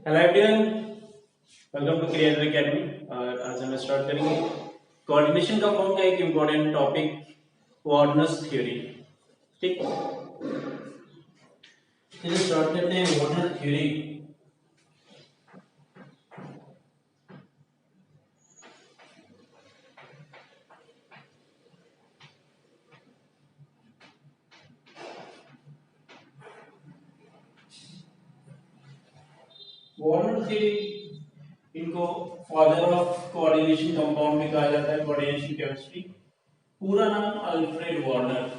Hello everyone, welcome to creator academy. और आज हम स्टार्ट करेंगे कोऑर्डिनेशन कंपाउंड का एक इम्पोर्टेंट टॉपिक, वार्नर्स थ्योरी। ठीक, चलिए स्टार्ट करते हैं वार्नर थ्योरी। वार्नर थ्योरी, इनको फादर ऑफ कोऑर्डिनेशन कंपाउंड भी कहा जाता है, कोऑर्डिनेशन केमिस्ट्री। पूरा नाम Alfred Warner,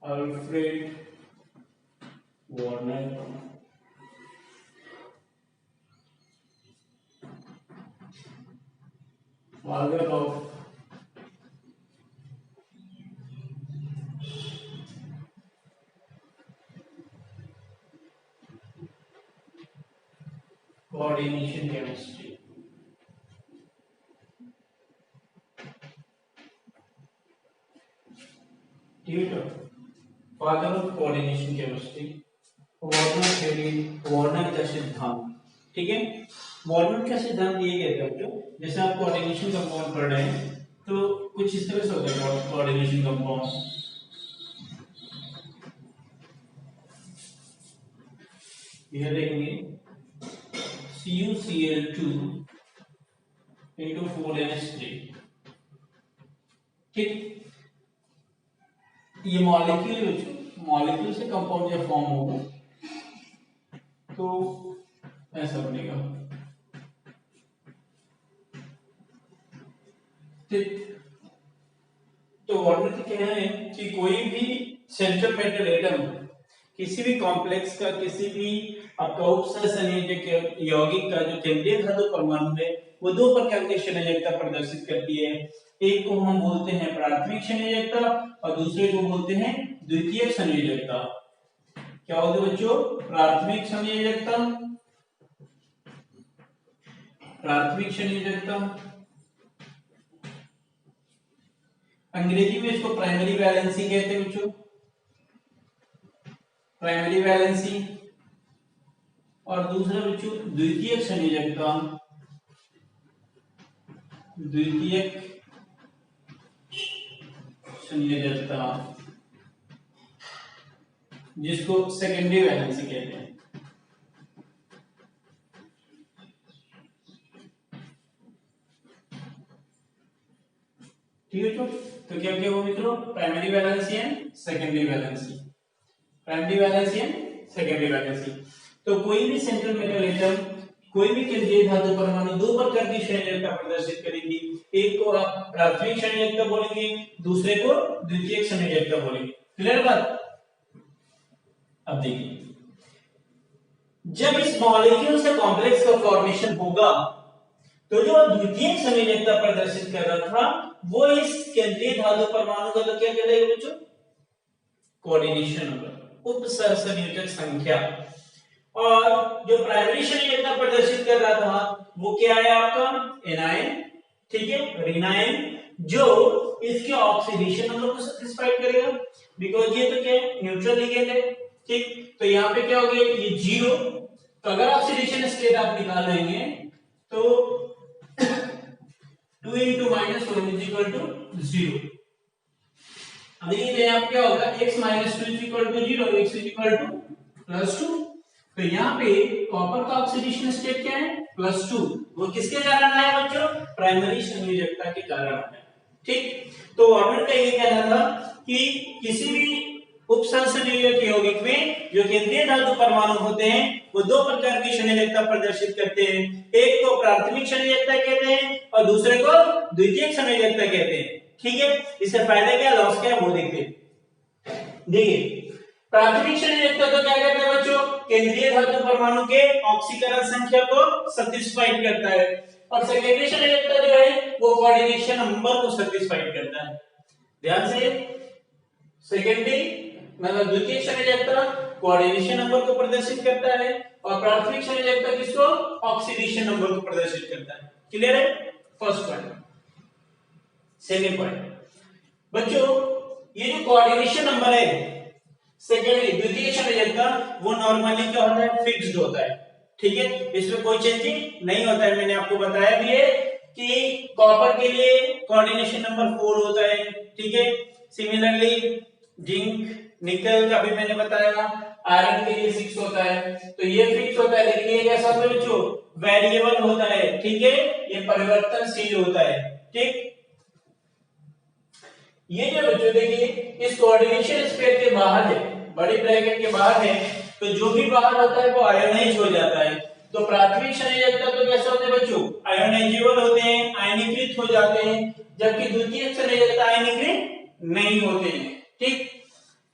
Alfred Warner. Father of coordination chemistry. ठीक है, father of coordination chemistry, Warner theory, Warner का सिद्धांत। ठीक है, वार्नर का सिद्धांत ये कहता है बच्चों, जैसे आप कोऑर्डिनेशन कंपाउंड पढ़ रहे हैं तो कुछ इस तरह से होता है कोऑर्डिनेशन कंपाउंड। यह देखेंगे CuCl2 into 4NH3। ठीक, ये मॉलिक्यूल बच्चों, मॉलिक्यूल से कंपाउंड जब फॉर्म होगा तो ऐसा बनेगा। ठीक, तो वार्नर का कहना है कि कोई भी सेंट्रल मेटल एटम किसी भी कॉम्प्लेक्स का, किसी भी आपका उपसंयोजक यौगिक का जो केंद्रीय धातु परमाणु है वो दो प्रकार की संयोजकता प्रदर्शित करती है। एक को हम बोलते हैं प्राथमिक संयोजकता और दूसरे को बोलते हैं द्वितीयक संयोजकता। क्या बोलते हैं बच्चों? प्राथमिक संयोजकता, प्राथमिक संयोजकता, अंग्रेजी में इसको प्राइमरी वैलेंसी कहते हैं बच्चों, प्राइमरी वैलेंसी। और दूसरा बच्चों द्वितीयक संयोजकता, द्वितीयक संयोजकता, जिसको सेकेंडरी वैलेंसी कहते हैं। ठीक है बच्चों, तो क्या क्या हुआ मित्रों? Primary valency and secondary valency, primary valency and secondary valency. तो कोई भी सेंट्रल मेटल एटम, कोई भी केंद्रीय धातु परमाणु दो प्रकार की संयोजकता प्रदर्शित करेगी। एक को आप प्राथमिक संयोजकता बोलेंगे, दूसरे को द्वितीयक संयोजकता बोलेंगे। क्लियर बात? अब देखिए, जब इस मॉलिक्यूल से कॉम्प्लेक्स का फॉर्मेशन होगा तो जो द्वितीयक संयोजकता प्रदर्शित कर रहा था वो इस केंद्रीय धातु परमाणु का तो क्या कहलाएगा बच्चों? कोऑर्डिनेशन नंबर, उपसंयोजक संख्या। और जो प्राइमरी संयोजकता प्रदर्शित कर रहा था वो क्या है आपका? एनायन। ठीक है, रिनायन, जो इसके ऑक्सीडेशन नंबर को सैटिस्फाई करेगा, बिकॉज़ ये तो क्या है? न्यूट्रल लिगेंड है। ठीक, तो यहाँ पे क्या हो गया? ये जीरो। तो अगर ऑक्सीडेशन स्टेट आप निकाल लेंगे तो 2 into -1 is equal to 0। अब देखिए यहाँ पे क्या होगा? x minus 2 is equal to 0, x is equal to +2। तो यहाँ पे कॉपर का ऑक्सीडेशन स्टेट क्या है? +2। वो किसके कारण आया बच्चों? प्राइमरी संयोजकता के कारण आया। ठीक, तो वार्नर का ये कहना था कि किसी भी उपसंयोजक यौगिक में जो केंद्रीय धातु परमाणु होते हैं वो दो प्रकार की संयोजकता प्रदर्शित करते हैं। एक को प्राथमिक संयोजकता कहते हैं और दूसरे को द्वितीयक संयोजकता कहते हैं। ठीक है, इससे फायदा क्या, लॉस क्या, वो देखते हैं। देखिए, प्राथमिक संयोजकता तो क्या करता है बच्चों? केंद्रीय धातु परमाणु के ऑक्सीकरण संख्या को सैटिस्फाइड करता है। और सेकेंडरी संयोजकता जो है वो कोऑर्डिनेशन नंबर को सैटिस्फाइड करता है। ध्यान से, सेकेंडरी मतलब द्वितीयक संयोजकता कोऑर्डिनेशन नंबर को प्रदर्शित करता है और प्राथमिक संयोजकता किसको? ऑक्सीडेशन नंबर को प्रदर्शित करता है। क्लियर है? First point. सेकंड पॉइंट बच्चों, ये जो कोऑर्डिनेशन नंबर है सेकेंडली द्वितीय संयोजकता वो नॉर्मली क्या होता है, फिक्स्ड होता है, ठीक है, इसमें कोई चेंजिंग नहीं होता है। मैंने आपको बताया भी है कि कॉपर के लिए कोऑर्डिनेशन नंबर 4 होता है, ठीक है। सिमिलरली जिंक निकल का भी मैंने बताया, आयरन के लिए 6 होता है, तो ये फिक्स होता है, लेकिन ये कैसा होता है बच्चों, वेरिएबल होता है, ठीक है, ये परिवर्तनशील होता है, ठीक। ये जो बच्चों देखिए इस कोऑर्डिनेशन स्पेयर के बाहर है, बड़ी ब्रैकेट के बाहर है, तो जो भी बाहर होता है वो आयोनाइज हो जाता है। तो प्राथमिक संयोजकता तो कैसे होते हैं बच्चों, आयोनाइजेबल होते हैं, आयनीकृत हो जाते हैं, जबकि द्वितीयक संयोजकता आयनीकृत नहीं होते हैं, ठीक।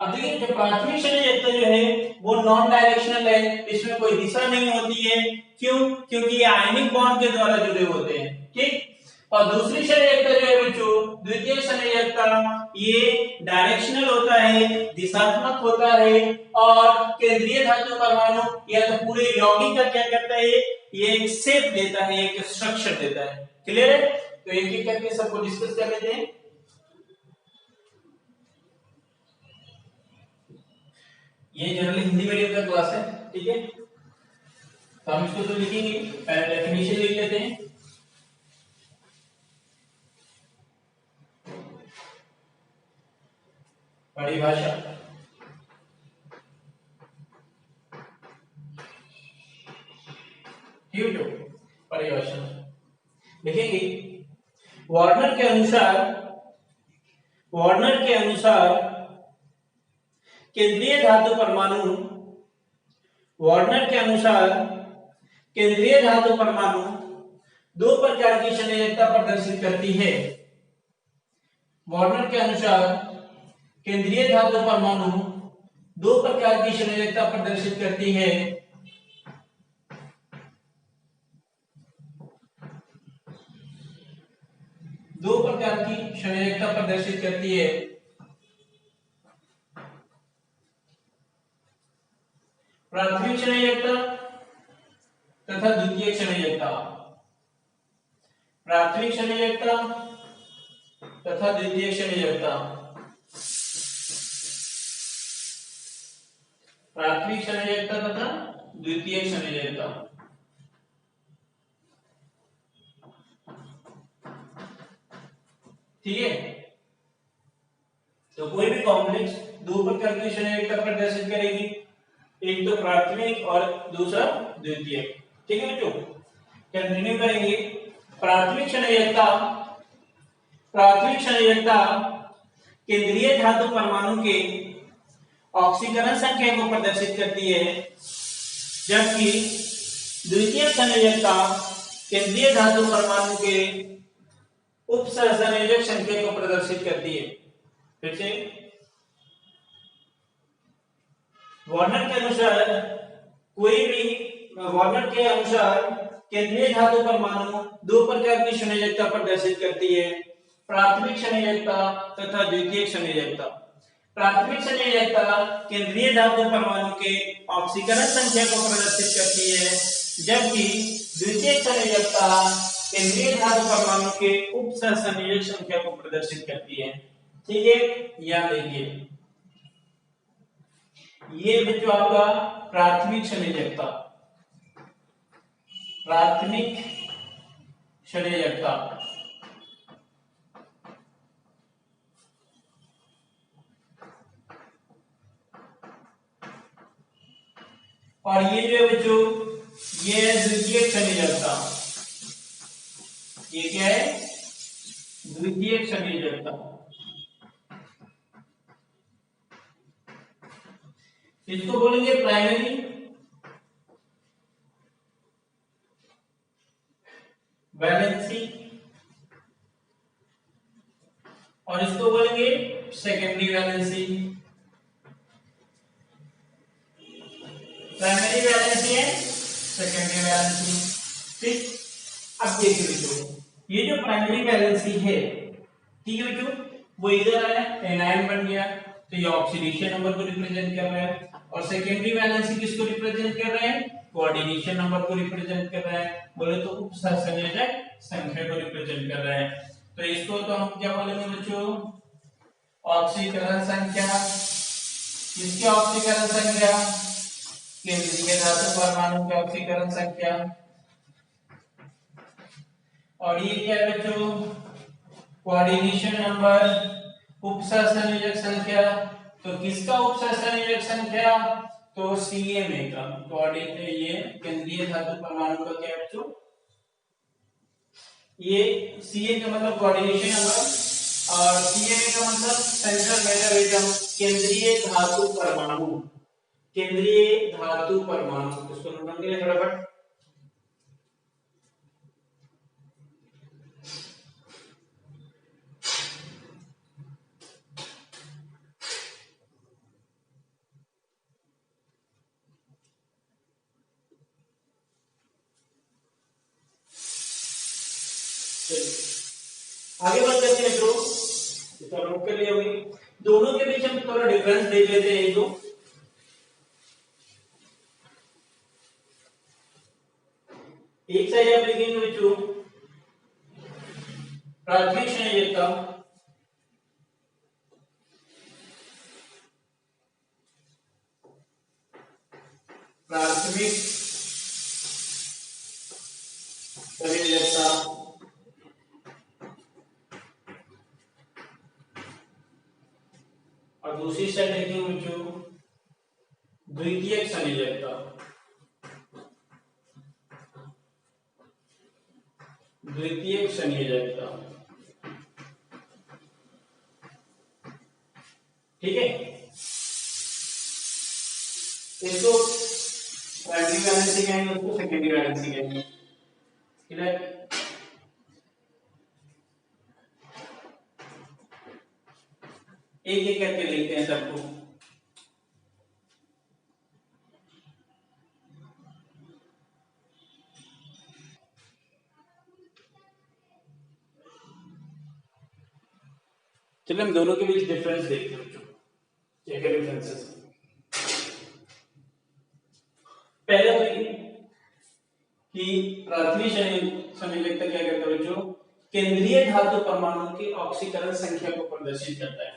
अब देखिए जो प्राथमिक संयोजकता जो है वो नॉन डायरेक्शनल है, इसमें कोई दिशा नहीं होती है, क्यों, क्योंकि ये आयनिक बॉन्ड के द्वारा जुड़े होते हैं, ठीक। और दूसरी संयोजकता जो है बच्चों द्वितीय संयोजकता, ये डायरेक्शनल होता है, दिशात्मक होता है, और केंद्रीय धातु परमाणु या तो पूरे यौगिक का क्या करता है, ये एक शेप देता है, एक स्ट्रक्चर देता है, क्लियर है। तो एक एक करके सबको डिस्कस कर लेते हैं। ये जनरली हिंदी मीडियम का क्लास है, ठीक है, तो हम इसको तो लिखेंगे, पहले डेफिनेशन लिख लेते हैं। परिभाषा, ठीक है, परिभाषा लिखेंगे। वार्नर के अनुसार, वार्नर के अनुसार केंद्रीय धातु परमाणु, वार्नर के अनुसार केंद्रीय धातु परमाणु दो प्रकार की संयोजकता प्रदर्शित करती है। वार्नर के अनुसार केंद्रीय धातु परमाणु दो प्रकार की संयोजकता प्रदर्शित करती है। दो प्रकार की संयोजकता प्रदर्शित करती है। प्राथमिक संयोजकता तथा द्वितीयक संयोजकता, प्राथमिक संयोजकता तथा द्वितीयक संयोजकता, प्राथमिक संयोजकता तथा द्वितीयक संयोजकता। ठीक है, तो कोई भी कॉम्प्लेक्स दो प्रकार की संयोजकता प्रदर्शित करेगी, एक तो प्राथमिक और दूसरा द्वितीयक, ठीक है बच्चों। कंटिन्यू करेंगे। प्राथमिक संयोजकता, प्राथमिक संयोजकता केंद्रीय धातु परमाणु के ऑक्सीकरण संख्या को प्रदर्शित करती है, जबकि द्वितीयक संयोजकता केंद्रीय धातु परमाणु के उपसहसंयोजक संख्या को प्रदर्शित करती है। फिर से वार्नर के अनुसार कोई भी, वार्नर के अनुसार केंद्रीय धातु परमाणु दो प्रकार की संयोजकता प्रदर्शित करती है, प्राथमिक संयोजकता तथा द्वितीयक संयोजकता। प्राथमिक संयोजकता केंद्रीय धातु परमाणु के ऑक्सीकरण संख्या को प्रदर्शित करती है, जबकि द्वितीयक संयोजकता केंद्रीय धातु परमाणु के उपसहसंयोजक संख्या को प्रदर्शित करती है। ठीक है, यहां देखिए ये बच्चों आपका प्राथमिक संयोजकता, प्राथमिक संयोजकता, और ये जो है बच्चों ये है द्वितीयक संयोजकता। ये क्या है? द्वितीयक संयोजकता। इसको बोलेंगे प्राइमरी वैलेंसी और इसको बोलेंगे सेकेंडरी वैलेंसी। प्राइमरी वैलेंसी है, सेकेंडरी वैलेंसी। ठीक, अब देखिए बच्चों ये जो प्राइमरी वैलेंसी है, ठीक है बच्चों, वो इधर आया एनायन बन गया तो ये ऑक्सीडेशन नंबर को रिप्रेजेंट कर रहा है, और सेकेंडरी वैलेंसी किसको रिप्रेजेंट कर रहे हैं? कोऑर्डिनेशन नंबर को रिप्रेजेंट कर रहा है, बोले तो उपसहसंयोजक संख्या को रिप्रेजेंट कर रहा है। तो इसको तो हम क्या बोलेंगे बच्चों? ऑक्सीकरण संख्या इसकी ऑक्सीकरण संख्या, केंद्रीय धातु परमाणु की ऑक्सीकरण संख्या। और ये क्या है बच्चों, कोऑर्डिनेशन नंबर, उपसहसंयोजक संख्या। तो किसका उपसहसंयोजक संख्या, तो CMA का कोऑर्डिनेट, ये केंद्रीय धातु परमाणु का क्या है बच्चों, ये CA का मतलब कोऑर्डिनेशन नंबर और CMA का मतलब सेंट्रल मेटल एटम, केंद्रीय धातु परमाणु, केंद्रीय धातु परमाणु। इसको नोट कर ले फटाफट। आगे बढ़ते हैं मित्रों, इसका नोट कर लिया होगी। दोनों के बीच हम थोड़ा डिफरेंस देख लेते हैं एक दो। एक साइड आप लिखेंगे बच्चों प्राथमिक संयोजकता, प्राथमिक संयोजकता, और दूसरी साइड लिखेंगे बच्चों द्वितीयक संयोजकता, द्वितीयक संयोजकता। ठीक है, इसको प्राइमरी वैलेंसी कहेंगे, उसको सेकेंडरी वैलेंसी कहेंगे। क्लियर, एक एक करके लिखते हैं सबको। चलिए हम दोनों के बीच डिफरेंस देखते हैं बच्चों, क्या क्या डिफरेंसेस। पहले तो ये कि प्राथमिक संयोजकता क्या करता है बच्चों, केंद्रीय धातु परमाणु की ऑक्सीकरण संख्या को प्रदर्शित करता है।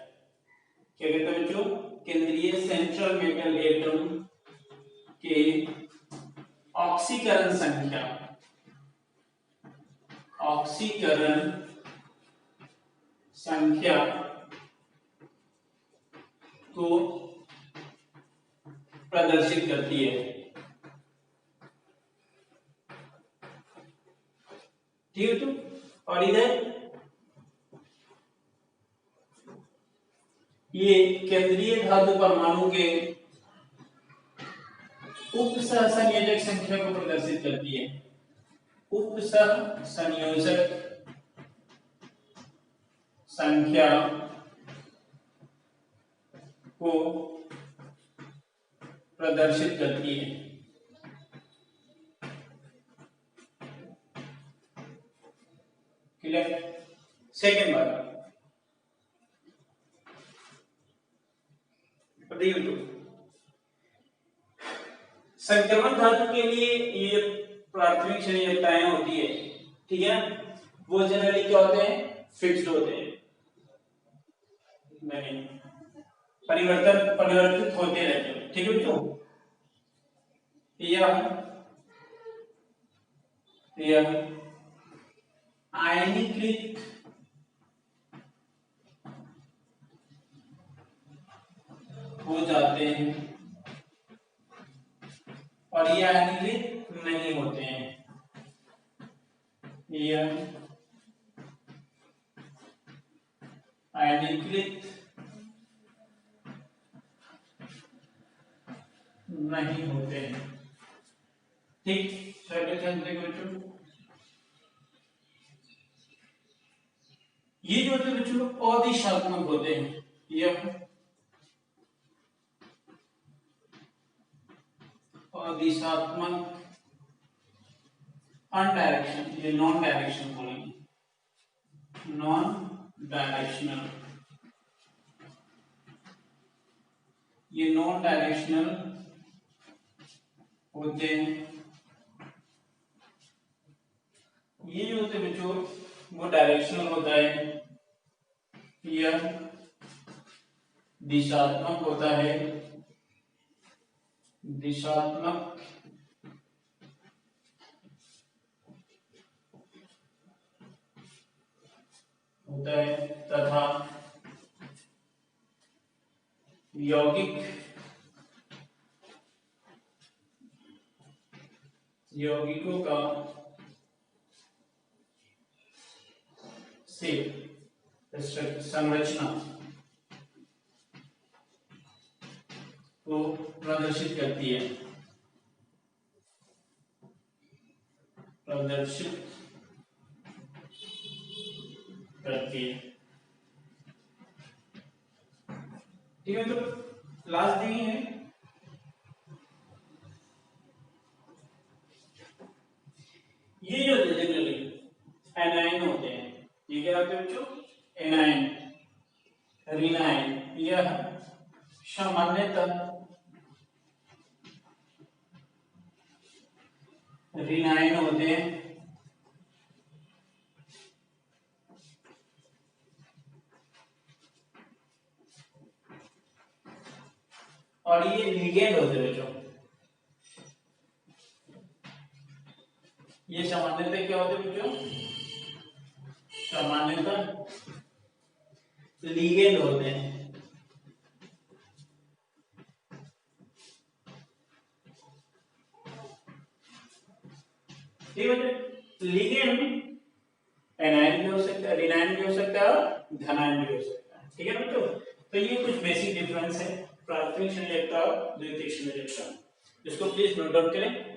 क्या कहते हैं बच्चों, केंद्रीय सेंट्रल मेटल एटम के ऑक्सीकरण संख्या, ऑक्सीकरण संख्या को प्रदर्शित करती है। ठीक है, तो और इधर ये केंद्रीय धातु परमाणु के उपसहसंयोजक संख्या को प्रदर्शित करती है। उपसहसंयोजक संख्या को प्रदर्शित करती है। क्लियर, सेकेंड बात संक्रमण धातु के लिए ये प्राथमिक संयोजकताएं होती है। ठीक है, वो जनरली क्या होते हैं, फिक्स्ड होते हैं, नहीं परिवर्तित होते रहते हैं। ठीक है बच्चों, यह आयनीकृत हो जाते हैं और ये आयनीकृत नहीं होते हैं। यह आयनीकृत नहीं होते हैं। ठीक, बच्चों ये जो होते बच्चों अदिशात्मक होते हैं। यह अदिशात्मक, अनडायरेक्शन, ये नॉन डायरेक्शन बोलेंगे, नॉन डायरेक्शनल, ये नॉन डायरेक्शनल होते हैं। ये जो होते हैं बच्चों वो डायरेक्शनल होता है, यह दिशात्मक होता है। दिशात्मक होता है तथा यौगिकों का से संरचना को प्रदर्शित करती है, ठीक है। तो क्लास दी है, ये जो जनरली एनायन होते हैं, ये क्या होते हैं बच्चों? एनायन, रिनायन, यह सामान्यतः रिनायन होते हैं और ये लिगेंड होते हैं बच्चों। ये सामान्यतः क्या होते हैं बच्चों? सामान्यतः लिगेंड होते हैं। ठीक है, लिगेंड एनायन भी हो सकता है, रिनायन भी हो सकता है और धनायन भी हो सकता है। ठीक है बच्चों, तो ये कुछ बेसिक डिफरेंस है प्राथमिक संयोजकता और द्वितीयक संयोजकता, इसको प्लीज नोट डाउन करें।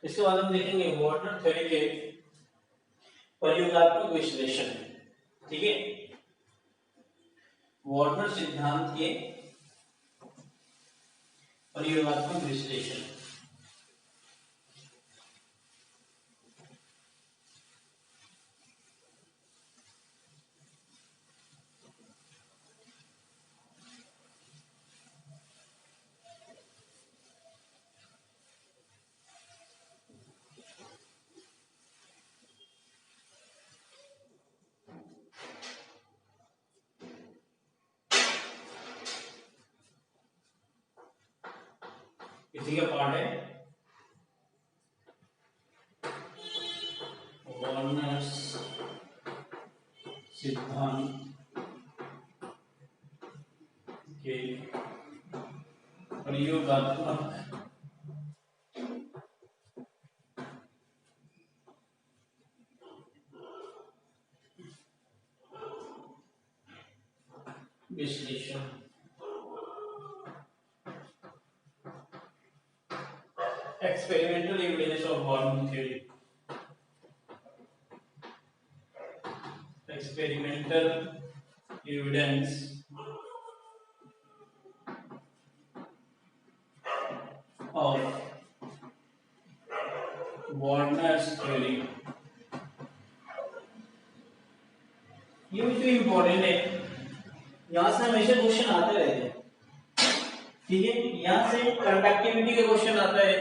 इसके बाद हम देखेंगे वार्नर थ्योरी के प्रयोगात्मक विश्लेषण। ठीक है, वार्नर सिद्धांत के प्रयोगात्मक विश्लेषण। इसी का पार्ट है वार्नर सिद्धांत के प्रयोगात्मक विश्लेषण। Experimental evidence of Warner theory. Experimental evidence of Warner's theory. ये भी इम्पोर्टेंट है, यहां से हमेशा क्वेश्चन आते रहते हैं। ठीक है, यहां से कंडक्टिविटी का क्वेश्चन आता है,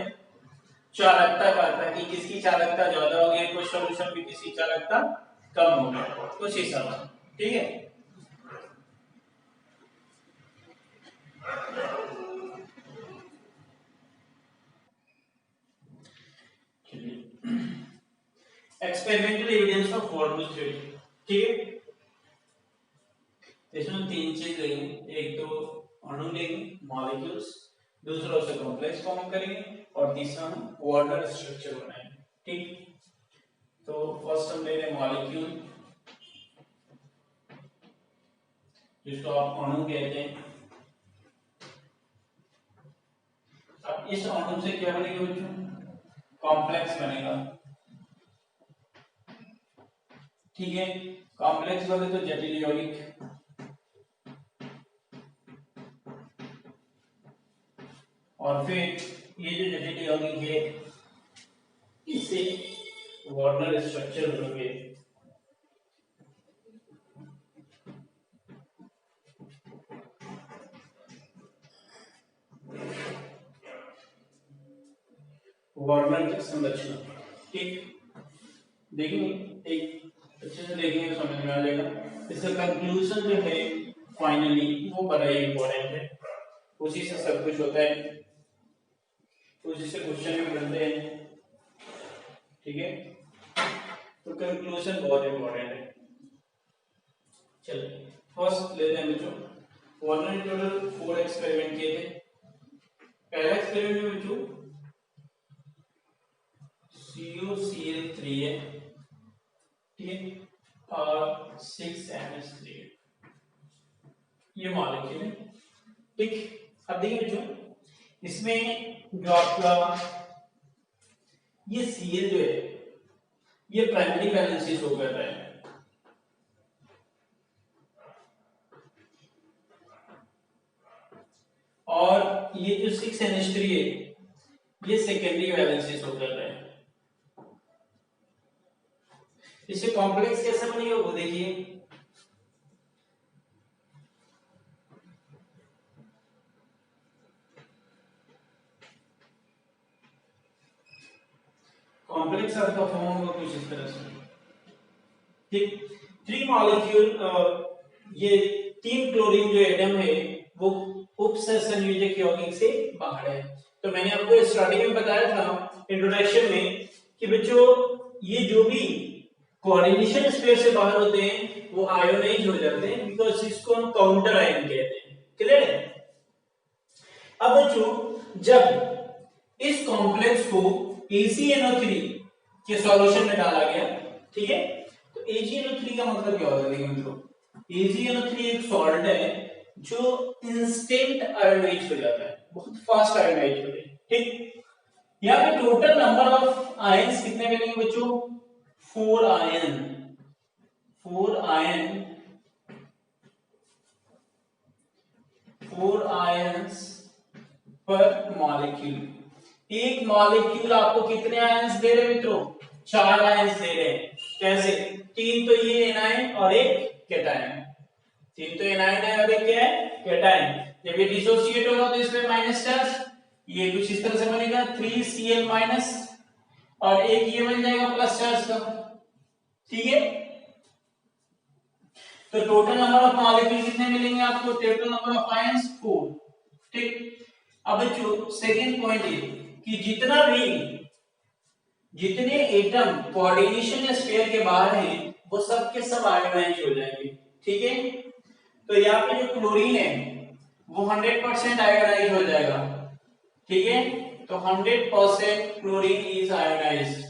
चालकता का आता है कि किसकी चालकता ज्यादा हो गई, कुछ सॉल्यूशन में किसकी चालकता कम हो गई, कुछ हिसाब। ठीक है, experimental evidence of Warner theory. ठीक है, इसमें तीन चीज लेंगे, एक तो अणु लेंगे मॉलिक्यूल्स, दूसरा उससे कॉम्प्लेक्स फॉर्म करेंगे और तीसरा हम वार्नर स्ट्रक्चर बनाएंगे। ठीक, तो फर्स्ट हम ले रहे हैं मॉलिक्यूल, जिसको आप अणु कहते हैं। अब इस अणु से क्या बनेगा बच्चों? कॉम्प्लेक्स बनेगा। ठीक है, कॉम्प्लेक्स बने तो जटिल यौगिक, और फिर ये जो जटिल यौगिक है इससे वार्नर स्ट्रक्चर बनोगे। वर्णन संरचना। ठीक, देखेंगे एक अच्छे से देखेंगे तो समझ में आ जाएगा। इसका कंक्लूजन जो है फाइनली वो बड़ा ही इंपॉर्टेंट है, उसी से सब कुछ होता है, उसी से क्वेश्चन भी बनते हैं। ठीक है, तो कंक्लूजन बहुत इंपॉर्टेंट है। चलिए फर्स्ट लेते हैं बच्चों, वर्णन टोटल 4 एक्सपेरिमेंट किए थे। पहला एक्सपेरिमेंट में बच्चों CuCl3 है, ठीक है, और 6NH3 ये मॉलिक्यूल है। ठीक, अब देखिए बच्चों, इसमें जो आपका ये Cl जो है ये प्राइमरी बैलेंस से शो कर रहा है, और ये जो 6NH3 है ये सेकेंडरी वैलेंस से शो कर रहा है। इससे कॉम्प्लेक्स कैसे बनेगा वो देखिए। कॉम्प्लेक्स आपका फॉर्म होगा कुछ इस तरह से। ठीक, 3 मॉलिक्यूल, ये 3 क्लोरीन जो एटम है वो उपसंयोजक यौगिक से बाहर है। तो मैंने आपको स्टार्टिंग में बताया था इंट्रोडक्शन में कि बच्चों ये जो भी कोऑर्डिनेशन स्पेयर से बाहर होते हैं वो आयोनाइज हो जाते हैं, बिकॉज़ इसको हम काउंटर आयन कहते हैं। क्लियर है? अब बच्चों जब इस कॉम्प्लेक्स को AgNO3 के सॉल्यूशन में डाला गया, ठीक है, तो AgNO3 का मतलब क्या होता है? देखिए मित्रों, AgNO3 एक सॉल्ट है जो इंस्टेंट आयोनाइज हो जाता है, बहुत फास्ट आयोनाइज होता है। ठीक, यहाँ पे टोटल नंबर ऑफ आयंस कितने मिलेंगे बच्चों? 4 आयन, 4 आयन, 4 आयंस पर मॉलिक्यूल। एक मॉलिक्यूल आपको कितने आयंस दे रहे मित्रों? 4 आयंस दे रहे हैं। कैसे? 3 तो ये एनायन और एक कैटायन, 3 तो एनायन है और एक क्या है? कैटायन। जब ये डिसोसिएट होगा तो इसमें माइनस चार्ज, ये कुछ इस तरह से बनेगा 3Cl माइनस, और एक ये बन जाएगा प्लस चार्ज का। ठीक है, तो टोटल नंबर ऑफ मॉलिक्यूल कितने मिलेंगे आपको? Total number of ions 4। ठीक, अब जो सेकंड पॉइंट है कि जितने एटम कोऑर्डिनेशन स्फीयर के बाहर हैं वो सब के सब आयोनाइज हो जाएंगे। ठीक है, तो यहाँ पे जो क्लोरीन है वो 100% आयोनाइज हो जाएगा। ठीक है, तो 100% क्लोरीन इज आयोनाइज्ड,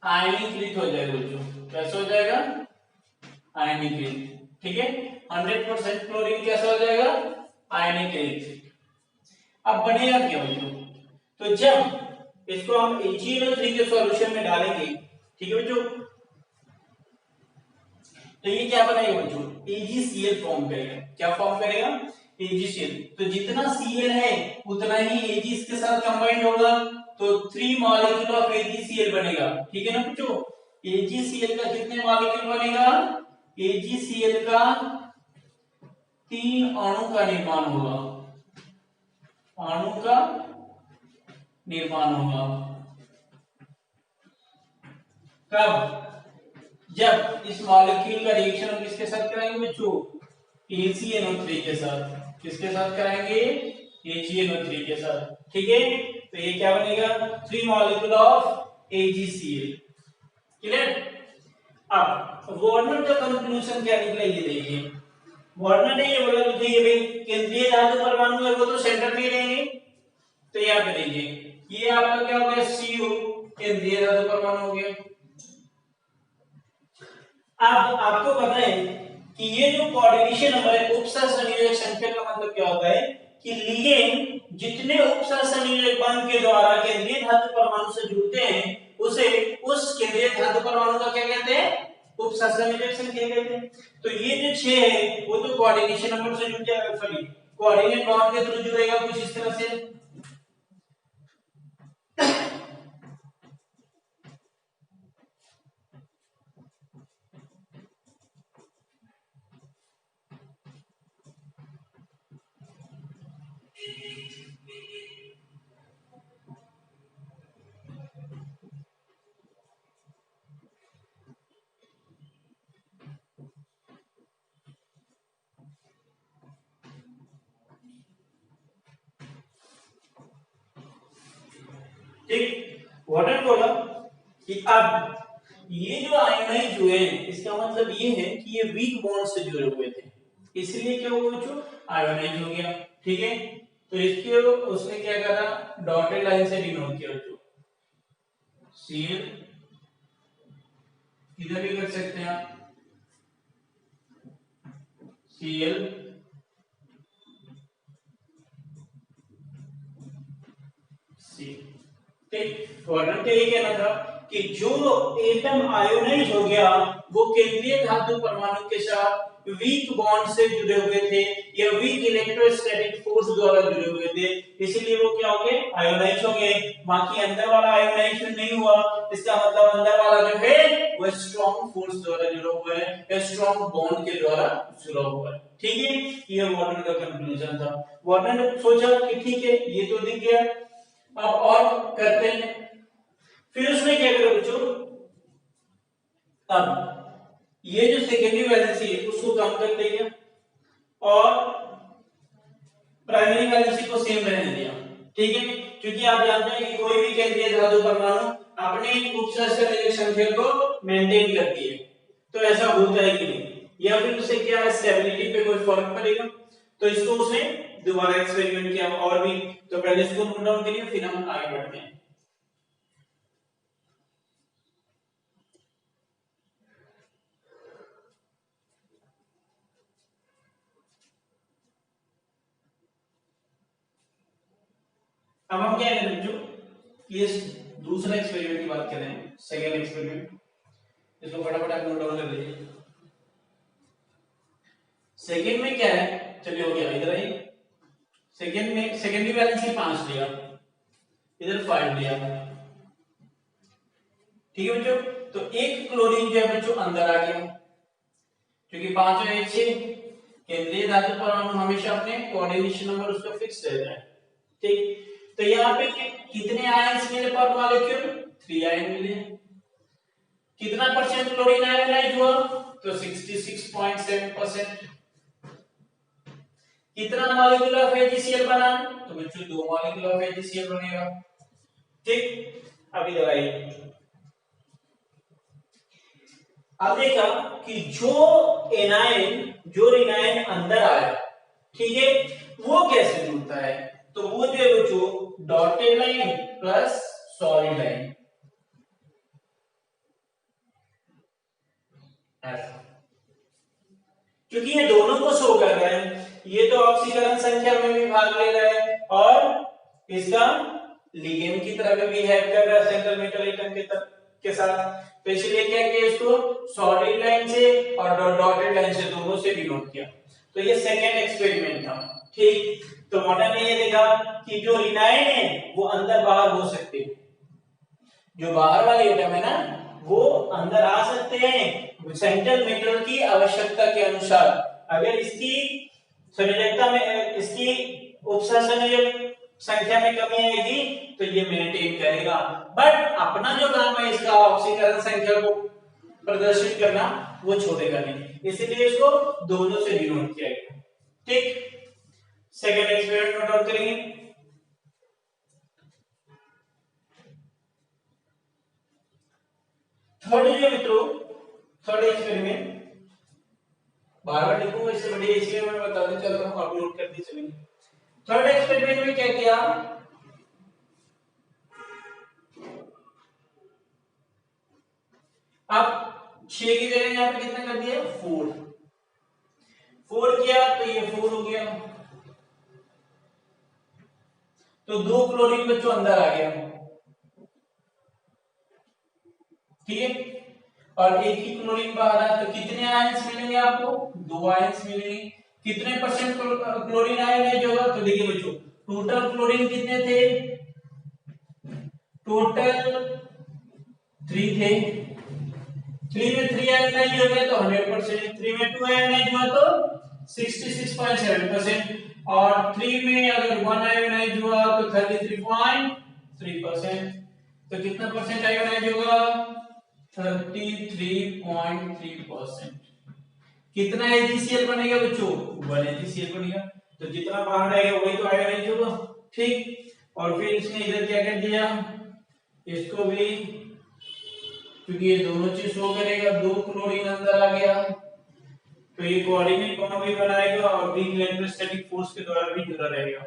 आयनीकृत हो जाएगा बच्चों। कैसे हो जाएगा? आयनीकृत। ठीक है, 100% क्लोरीन कैसा हो जाएगा? आयनीकृत। अब बनेगा क्या बच्चों? तो जब इसको हम AgNO3 के सॉल्यूशन में डालेंगे, ठीक है बच्चों, तो ये क्या बनाएगा बच्चों? AgCl फॉर्म करेगा। क्या फॉर्म करेगा? AgCl। तो जितना Cl है उतना ही Ag इसके साथ कंबाइंड होगा, तो 3 मॉलिक्यूल ऑफ AgCl बनेगा। ठीक है ना बच्चों? AgCl का कितने मॉलिक्यूल बनेगा? AgCl का 3 अणु का निर्माण होगा, अणु का निर्माण होगा। कब? जब इस मॉलिक्यूल का रिएक्शन हम किसके साथ कराएंगे बच्चों? AgNO3 के साथ। किसके साथ कराएंगे? AgNO3 के साथ। ठीक है, तो ये क्या बनेगा? 3 मॉलिक्यूल ऑफ AgCl। क्लियर? अब वार्नर का कंक्लूजन क्या निकला ये देखिए। वार्नर ने ये बोला कि ये भाई केंद्रीय धातु परमाणु है वो तो सेंटर में रहेंगे, तो यहाँ पे देखिए ये आपका क्या हो गया? Cu केंद्रीय धातु परमाणु हो गया। अब आपको पता है कि ये जो कोऑर्डिनेशन नंबर है, उपसहसंयोजक संख्या का मतलब क्या होता है कि लिगेंड जितने उपसहसंयोजक बंध के द्वारा केंद्रीय धातु परमाणु से जुड़ते हैं उसे उस केंद्रीय धातु परमाणु का क्या कहते हैं? उपसहसंयोजक संख्या कहते हैं। तो ये जो 6 है वो तो कोऑर्डिनेशन नंबर से जुड़ जाएगा, सॉरी कोऑर्डिनेट बॉन्ड के थ्रू जुड़ेगा कुछ इस तरह से। ठीक, वाटर बोला कि अब ये जो आयोनाइज हुए हैं इसका मतलब ये है कि ये वीक बॉन्ड से जुड़े हुए थे, इसलिए क्या हुआ बच्चों, आयोनाइज हो गया। ठीक है, तो इसके उसने क्या करा, डॉटेड लाइन से डिनोट किया बच्चों, Cl, इधर भी कर सकते हैं आप Cl C। ठीक, वर्णन का ये कहना था कि जो एटम आयोनाइज हो गया वो केंद्रीय धातु परमाणु के साथ वीक बॉन्ड से जुड़े हुए थे या वीक इलेक्ट्रोस्टैटिक फोर्स द्वारा जुड़े हुए थे, इसलिए वो क्या हो गए, आयोनाइज हो गए। बाकी अंदर वाला आयोनाइजेशन नहीं हुआ, इसका मतलब अंदर वाला जो है वो स्ट्रॉन्ग फोर्स द्वारा जुड़ा हुआ है या स्ट्रॉन्ग बॉन्ड के द्वारा जुड़ा हुआ है। ठीक है, ये वार्नर का कंक्लूजन था। वार्नर ने सोचा कि ठीक है ये तो दिख गया, अब और करते हैं। फिर उसने क्या करा बच्चों, अब ये जो सेकेंडरी वैलेंसी है उसको कम कर दिया और प्राइमरी वैलेंसी को सेम रहने दिया। ठीक है, क्योंकि आप जानते हैं कि कोई भी केंद्रीय धातु परमाणु अपने उपसंस्करण संख्या को मेंटेन करती है, तो ऐसा होता है कि नहीं, या फिर उससे क्या है स्टेबिलिटी पे कोई फर्क पड़ेगा। तो इसको उसने दोबारा एक्सपेरिमेंट किया और भी, तो पहले इसको नोट डाउन करिए फिर हम आगे बढ़ते हैं। अब हम क्या करें बच्चों, ये दूसरा एक्सपेरिमेंट की बात कर रहे हैं, सेकेंड एक्सपेरिमेंट, इसको फटाफट आप नोट डाउन कर लीजिए। सेकेंड में क्या है, चलिए हो गया, इधर आइए। सेकेंड में सेकेंडरी वैलेंसी 5 लिया, इधर 5 लिया। ठीक है बच्चों, तो एक क्लोरीन जो है बच्चों अंदर आ गया, क्योंकि 5 और 1 6 केंद्रीय धातु परमाणु हमेशा अपने कोऑर्डिनेशन नंबर उसका फिक्स रहता है। ठीक, तो यहाँ पे कितने आयंस मिले पर मॉलिक्यूल, 3 आयन मिले। कितना परसेंट क्लोरीन आयोनाइज हुआ, तो 66.7%। कितना मॉलिक्यूल ऑफ HCl बना, तो बच्चों 2 मॉलिक्यूल ऑफ HCl बनेगा। ठीक, अब इधर आइए। अब देखा कि जो एनायन अंदर आया, ठीक है, वो कैसे जुड़ता है, तो वो जो है बच्चों dotted line plus solid line, ऐसा, क्योंकि ये दोनों को शो कर रहा है, ये तो ऑक्सीकरण संख्या में भी भाग ले रहा है और इसका लिगेंड की तरह भी बिहेव कर रहा है सेंट्रल मेटल एटम के साथ, तो इसलिए क्या किया, इसको सॉलिड लाइन से और डॉटेड लाइन से दोनों से डिनोट किया। तो ये सेकेंड एक्सपेरिमेंट था। ठीक, तो मॉडल ने ये देखा कि जो रिनाइन है वो अंदर बाहर हो सकते हैं, जो बाहर वाले एटम है ना वो अंदर आ सकते हैं सेंट्रल मेटल की आवश्यकता के अनुसार। अगर इसकी संयोजकता में, इसकी उपसंयोजक संख्या में कमी आएगी तो ये मेंटेन करेगा, बट अपना जो काम है इसका ऑक्सीकरण संख्या को प्रदर्शित करना वो छोड़ेगा नहीं, इसलिए इसको दोनों से डिनोट किया गया। ठीक, सेकेंड एक्सपेरिमेंट नोट आउट करेंगे। थर्ड जो मित्रों, थर्ड एक्सपेरिमेंट बार बार लिखूंगा, इससे बढ़िया इसलिए मैं बताते चल रहा हूं, आप नोट करते चलेंगे। थर्ड एक्सपेरिमेंट में क्या किया, अब 6 की जगह यहां पे कितना कर दिया, 4 किया तो ये 4 हो गया, तो 2 क्लोरीन बच्चों अंदर आ गया। ठीक है, और एक ही क्लोरीन बाहर आया, तो कितने आयंस मिलेंगे आपको, 2 आयंस मिलेंगे। कितने परसेंट क्लोरीन आयोनाइज होगा, तो देखिए बच्चों टोटल क्लोरीन कितने थे, टोटल 3 थे, 3 में 3 आयोनाइज हो गए तो 100%, 3 में 2 आयोनाइज हुआ तो 66.7%, और 3 में अगर 1 आयोनाइज हुआ तो 33.3%। तो कितना परसेंट आयोनाइज होगा? 33.3%। कितना AgCl बनेगा बच्चों? 1 AgCl बनेगा। तो जितना बाहर आएगा वही तो आयोनाइज होगा, ठीक। और फिर इसने इधर क्या कर दिया, इसको भी, क्योंकि ये दोनों चीज शो करेगा, 2 क्लोरीन अंदर आ गया तो ये कोऑर्डिनेट बॉन्ड भी बनाएगा और वीक इलेक्ट्रोस्टैटिक फोर्स के द्वारा भी जुड़ा रहेगा,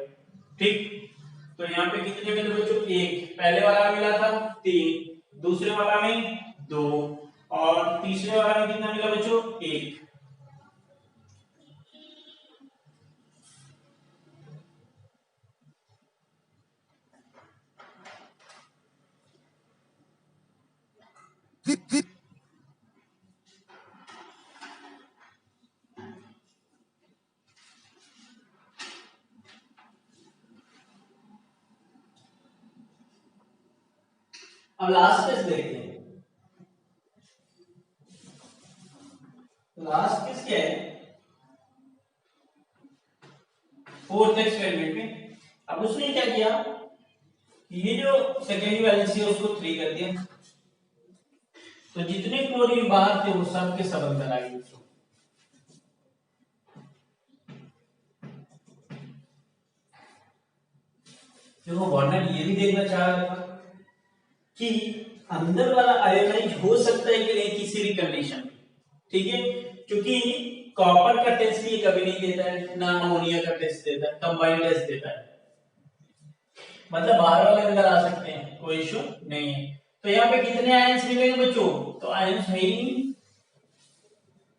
ठीक। तो यहाँ पे कितने मिले बच्चों? 1। पहले वाला मिला था 3, दूसरे वाला में 2 और तीसरे वाला में कितना मिला बच्चों? 1। अब लास्ट केस देखते हैं। लास्ट केस क्या है? 4th एक्सपेरिमेंट में अब उसने क्या किया, ये जो सेकेंडरी वैलेंसी है उसको 3 कर दिया, तो जितने क्लोरीन बाहर थे वो सब के सब अंदर आ गए। देखो वार्नर ये भी देखना चाह रहा था कि अंदर वाला आयोनाइज हो सकता है कि नहीं किसी भी कंडीशन में, ठीक है। क्योंकि कॉपर का टेस्ट भी कभी नहीं देता है, ना अमोनिया का टेस्ट देता है, कंबाइंड टेस्ट देता है, मतलब बाहर वाले अंदर आ सकते हैं, कोई इशू नहीं है। तो यहाँ पे कितने आयंस मिलेंगे बच्चों? तो आयंस है ही नहीं,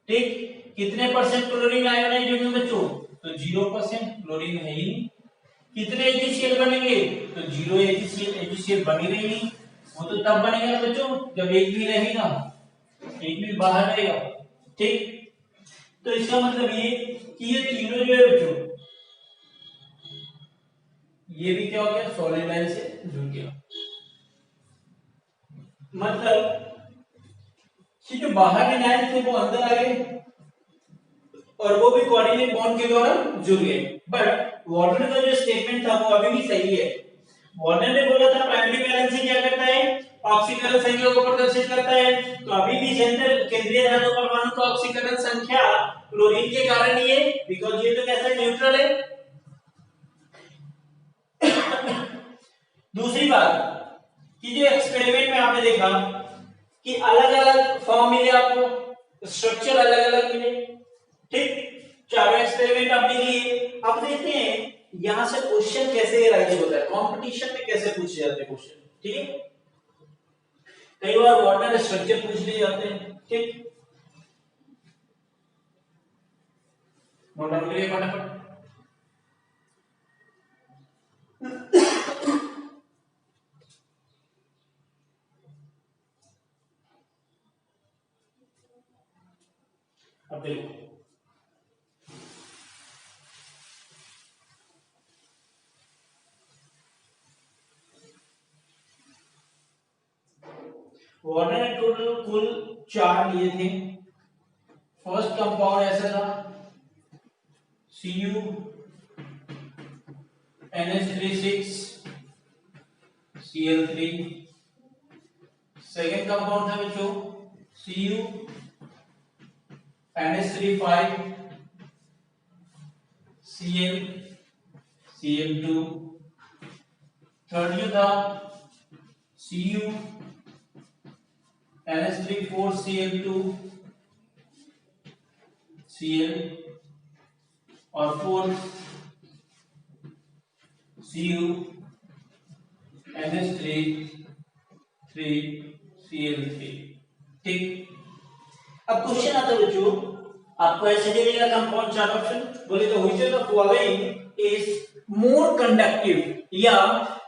ठीक। कितने परसेंट क्लोरीन आयोनाइज होंगे बच्चों? तो 0% क्लोरीन है ही नहीं। कितने AgCl बनेंगे? तो 0 AgCl बन ही नहीं। वो तो तब बनेगा ना बच्चों जब एक भी रहेगा, एक भी बाहर रहेगा, ठीक। तो इसका मतलब ये कि ये तीनों जो है बच्चों, ये भी क्या हो गया? सॉलिड लाइन से जुड़ गया। मतलब कि जो बाहर के लाइन थे वो अंदर आ गए और वो भी कोऑर्डिनेट बॉन्ड के द्वारा जुड़ गए। बट वार्नर का जो स्टेटमेंट था वो अभी भी सही है। वार्नर ने बोला था प्राइमरी वैलेंसी क्या करता है? ऑक्सीकरण संख्या को प्रदर्शित करता है। तो अभी भी सेंट्रल केंद्रीय धातु परमाणु का ऑक्सीकरण संख्या क्लोरीन के कारण ही है, बिकॉज़ ये तो कैसा न्यूट्रल है। दूसरी बात कि जो एक्सपेरिमेंट में आपने देखा कि अलग-अलग फॉर्म मिले आपको, स्ट्रक्चर अलग-अलग मिले, ठीक। चारों एक्सपेरिमेंट आपने लिए। अब देखते हैं यहां से क्वेश्चन कैसे राइज होता है, कंपटीशन में कैसे पूछे जाते हैं क्वेश्चन, ठीक है। कई बार वार्नर स्ट्रक्चर पूछ लिए जाते हैं, ठीक। नोट करिए फटाफट। अब देखो वार्नर ने टोटल कुल 4 लिए थे। फर्स्ट कंपाउंड ऐसा था Cu NH36 Cl3। Second compound था बच्चों Cu NH35 Cl Cl2। Third जो था Cu NH34 Cl2 Cl और फोर्थ Cu NH3 Cl3, ठीक। अब क्वेश्चन आता है बच्चों, आपको ऐसे दे देगा कंपाउंड 4 ऑप्शन, बोले तो which of the following is more conductive, या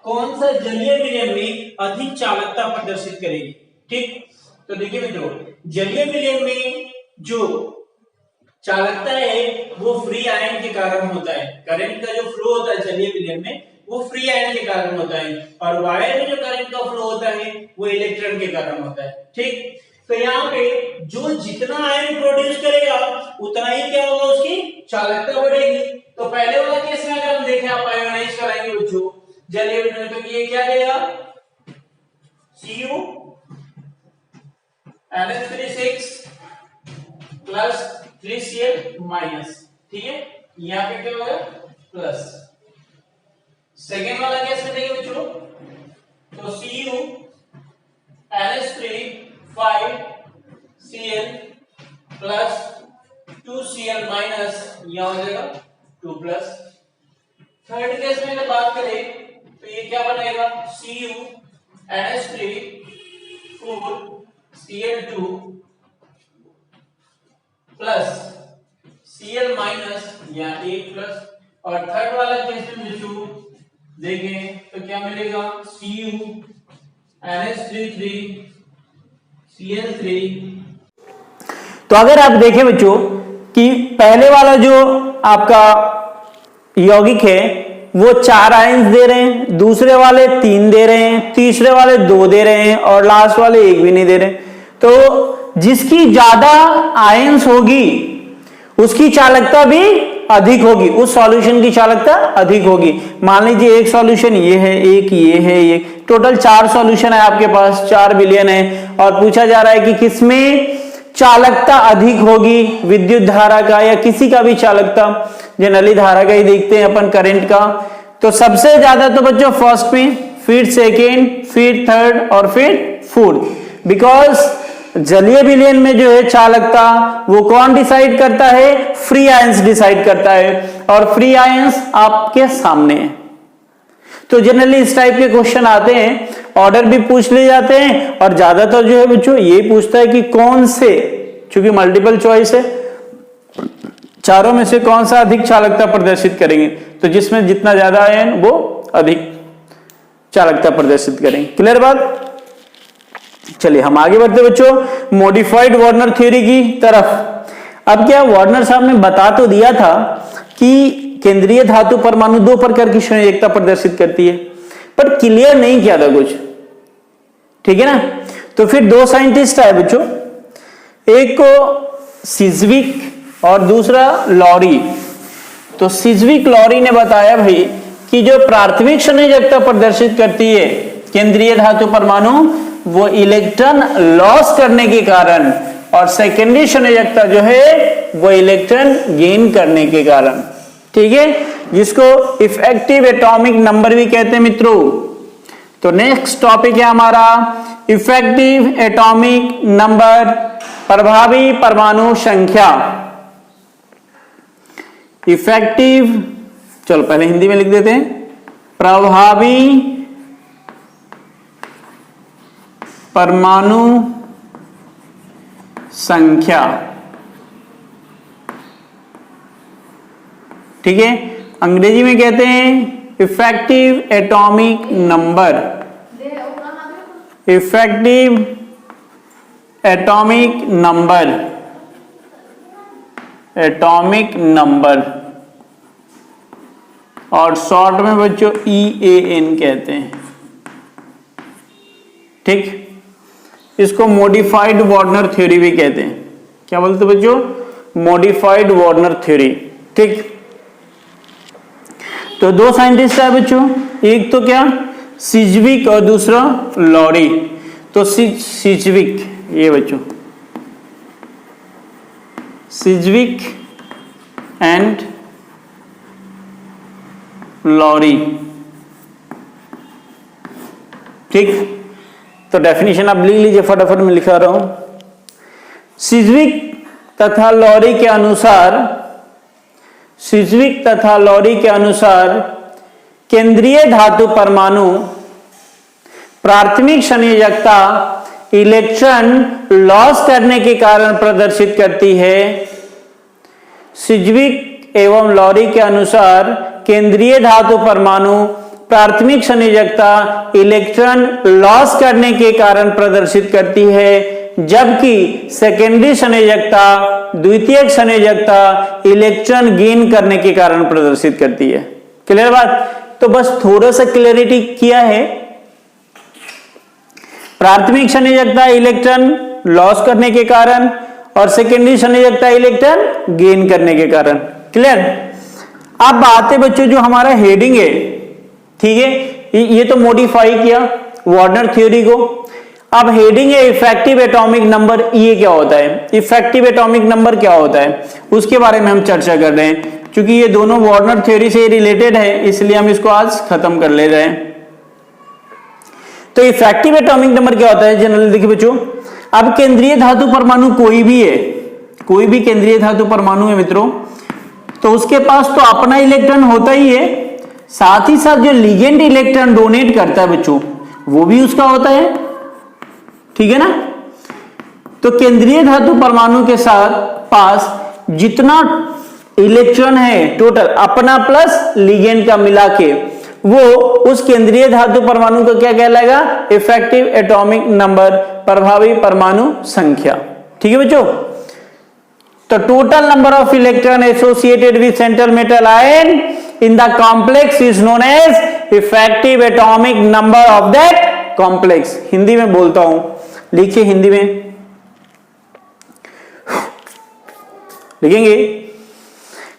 कौन सा जलीय विलयन में अधिक चालकता प्रदर्शित करेगी, ठीक। तो देखिए मित्रों, जलीय विलयन में जो चालकता है वो फ्री आयन के कारण होता है। करंट का जो फ्लो होता है जलीय विलयन में वो फ्री आयन के कारण होता है, और वायर में जो करंट का फ्लो होता है वो इलेक्ट्रॉन के कारण होता है, ठीक। तो यहाँ पे जो जितना आयन प्रोड्यूस करेगा उतना ही क्या होगा, उसकी चालकता बढ़ेगी। तो पहले वाला केस में अगर हम देखें, आप आयोनाइज कराएंगे बच्चों जलीय विलयन, तो ये क्या देगा Cu NH3 plus 3Cl minus, ठीक है, यहाँ पे क्या होगा प्लस। सेकेंड वाला केस में देखिए बच्चों, तो Cu NH3 5Cl plus 2Cl minus, यहाँ हो जाएगा 2 प्लस। थर्ड केस में अगर बात करें तो ये क्या बनेगा Cu NH3 4Cl2 plus Cl minus, यहाँ 1 प्लस। और थर्ड वाला केस में बच्चों देखें तो क्या मिलेगा Cu NH3 Cl3। तो अगर आप देखें बच्चों कि पहले वाला जो आपका यौगिक है वो 4 आयंस दे रहे हैं, दूसरे वाले 3 दे रहे हैं, तीसरे वाले 2 दे रहे हैं और लास्ट वाले 1 भी नहीं दे रहे। तो जिसकी ज्यादा आयंस होगी उसकी चालकता भी अधिक होगी, उस सॉल्यूशन की चालकता अधिक होगी। मान लीजिए एक सॉल्यूशन ये है, एक ये है, ये टोटल 4 सॉल्यूशन है आपके पास, 4 विलयन है, और पूछा जा रहा है कि किसमें चालकता अधिक होगी, विद्युत धारा का या किसी का भी चालकता, जनरली धारा का ही देखते हैं अपन, करंट का। तो सबसे ज्यादा तो बच्चों फर्स्ट में, फिर सेकेंड, फिर थर्ड और फिर फोर्थ। बिकॉज जलीय विलयन में जो है चालकता वो कौन डिसाइड करता है, फ्री आयंस डिसाइड करता है, और फ्री आयंस आपके सामने है। तो जनरली इस टाइप के क्वेश्चन आते हैं, ऑर्डर भी पूछ ले जाते हैं, और ज्यादातर जो है बच्चों ये पूछता है कि कौन से, चूंकि मल्टीपल चॉइस है, चारों में से कौन सा अधिक चालकता प्रदर्शित करेंगे, तो जिसमें जितना ज्यादा आयन वो अधिक चालकता प्रदर्शित करेंगे। क्लियर बात। चलिए हम आगे बढ़ते बच्चों मॉडिफाइड वार्नर थ्योरी की तरफ। अब क्या वार्नर साहब ने बता तो दिया था कि केंद्रीय धातु परमाणु 2 प्रकार की संयोजकता प्रदर्शित करती है, पर क्लियर नहीं किया था कुछ, ठीक है ना। तो फिर 2 साइंटिस्ट आए बच्चों, एक को सिज्विक और दूसरा लॉरी। तो सिज्विक लॉरी ने बताया भाई कि जो प्राथमिक संयोजकता प्रदर्शित करती है केंद्रीय धातु परमाणु, वो इलेक्ट्रॉन लॉस करने के कारण, और सेकेंडरी संयोजकता जो है वो इलेक्ट्रॉन गेन करने के कारण, ठीक है, जिसको इफेक्टिव एटॉमिक नंबर भी कहते हैं मित्रों। तो नेक्स्ट टॉपिक है हमारा इफेक्टिव एटॉमिक नंबर, प्रभावी परमाणु संख्या। इफेक्टिव, चलो पहले हिंदी में लिख देते हैं, प्रभावी परमाणु संख्या, ठीक है, अंग्रेजी में कहते हैं effective atomic number, effective atomic number, atomic number, और शॉर्ट में बच्चों EAN कहते हैं, ठीक। इसको मॉडिफाइड वार्नर थ्योरी भी कहते हैं। क्या बोलते हैं बच्चों, मॉडिफाइड वार्नर थ्योरी, ठीक। तो 2 साइंटिस्ट है बच्चों, एक तो क्या सिज्विक और दूसरा लॉरी। तो सिज्विक, ये बच्चों सिज्विक एंड लॉरी, ठीक। तो डेफिनेशन आप लिख लीजिए, फटाफट में लिखा रहा हूं। सिज्विक तथा लॉरी के अनुसार, सिज्विक तथा लॉरी के अनुसार केंद्रीय धातु परमाणु प्राथमिक संयोजकता इलेक्ट्रॉन लॉस करने के कारण प्रदर्शित करती है। सिज्विक एवं लॉरी के अनुसार केंद्रीय धातु परमाणु प्राथमिक संयोजकता इलेक्ट्रॉन लॉस करने के कारण प्रदर्शित करती है, जबकि सेकेंडरी संयोजकता, द्वितीयक संयोजकता इलेक्ट्रॉन गेन करने के कारण प्रदर्शित करती है। क्लियर बात। तो बस थोड़ा सा क्लैरिटी किया है, प्राथमिक संयोजकता इलेक्ट्रॉन लॉस करने के कारण और सेकेंडरी संयोजकता इलेक्ट्रॉन गेन करने के कारण। क्लियर। अब बात है बच्चों जो हमारा हेडिंग है, ठीक है, ये तो मॉडिफाई किया वार्नर थ्योरी को। अब हेडिंग है इफेक्टिव एटॉमिक नंबर, ये क्या होता है, इफेक्टिव एटॉमिक नंबर क्या होता है, उसके बारे में हम चर्चा कर रहे हैं। क्योंकि ये दोनों वार्नर थ्योरी से रिलेटेड है, इसलिए हम इसको आज खत्म कर ले रहे हैं। तो इफेक्टिव एटॉमिक नंबर क्या होता है जनरली देखिए बच्चों, अब केंद्रीय धातु परमाणु कोई भी है, कोई भी केंद्रीय धातु परमाणु है मित्रों, तो उसके पास तो अपना इलेक्ट्रॉन होता ही है, साथ ही साथ जो लिगेंड इलेक्ट्रॉन डोनेट करता है बच्चों वो भी उसका होता है, ठीक है ना। तो केंद्रीय धातु परमाणु के साथ पास जितना इलेक्ट्रॉन है टोटल अपना प्लस लिगेंड का मिला के, वो उस केंद्रीय धातु परमाणु का क्या कहलाएगा, इफेक्टिव एटॉमिक नंबर, प्रभावी परमाणु संख्या, ठीक है बच्चों। तो total number of electron associated with central metal ion in the complex is known as effective atomic number of that complex. Hindi में बोलता हूं, लिखिए हिंदी में लिखेंगे,